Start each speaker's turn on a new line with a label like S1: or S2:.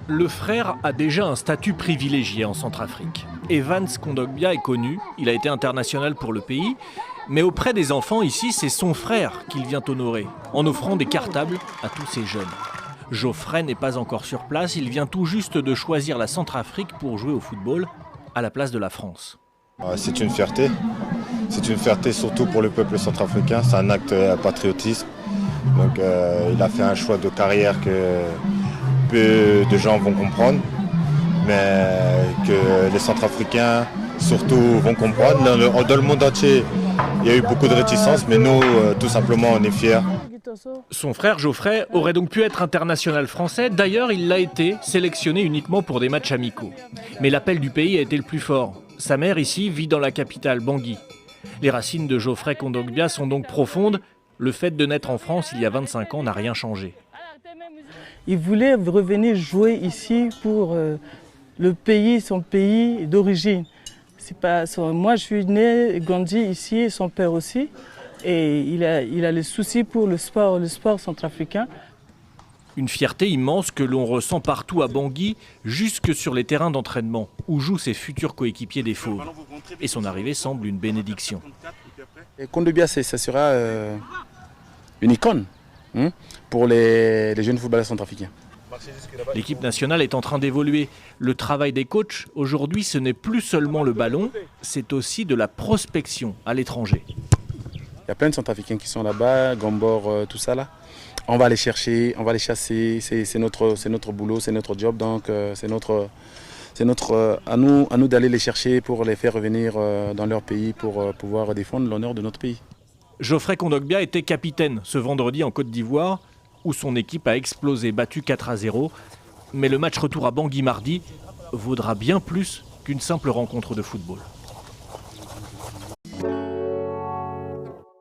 S1: Le frère a déjà un statut privilégié en Centrafrique. Evans Kondogbia est connu, il a été international pour le pays, mais auprès des enfants ici, c'est son frère qu'il vient honorer, en offrant des cartables à tous ces jeunes. Geoffrey n'est pas encore sur place, il vient tout juste de choisir la Centrafrique pour jouer au football à la place de la France.
S2: C'est une fierté surtout pour le peuple centrafricain, c'est un acte patriotisme. Donc il a fait un choix de carrière que peu de gens vont comprendre, mais que les Centrafricains surtout vont comprendre. Dans le monde entier, il y a eu beaucoup de réticences, mais nous, tout simplement, on est fiers.
S1: Son frère Geoffrey aurait donc pu être international français. D'ailleurs, il l'a été, sélectionné uniquement pour des matchs amicaux. Mais l'appel du pays a été le plus fort. Sa mère, ici, vit dans la capitale, Bangui. Les racines de Geoffrey Kondogbia sont donc profondes. Le fait de naître en France il y a 25 ans n'a rien changé.
S3: Il voulait revenir jouer ici pour le pays, son pays d'origine. Moi, je suis né et grandi ici, et son père aussi. Et il a les soucis pour le sport centrafricain.
S1: Une fierté immense que l'on ressent partout à Bangui, jusque sur les terrains d'entraînement, où jouent ses futurs coéquipiers des Fauves. Et son arrivée semble une bénédiction.
S4: Kondogbia, ça sera une icône pour les jeunes footballeurs centrafricains.
S1: L'équipe nationale est en train d'évoluer. Le travail des coachs, aujourd'hui, ce n'est plus seulement le ballon, c'est aussi de la prospection à l'étranger.
S4: Il y a plein de Centrafricains qui sont là-bas, Gambor, tout ça là. On va les chercher, on va les chasser, c'est notre boulot, c'est notre job, donc à nous d'aller les chercher pour les faire revenir dans leur pays pour pouvoir défendre l'honneur de notre pays.
S1: Geoffrey Kondogbia était capitaine ce vendredi en Côte d'Ivoire, où son équipe a explosé, battu 4-0. Mais le match retour à Bangui mardi vaudra bien plus qu'une simple rencontre de football.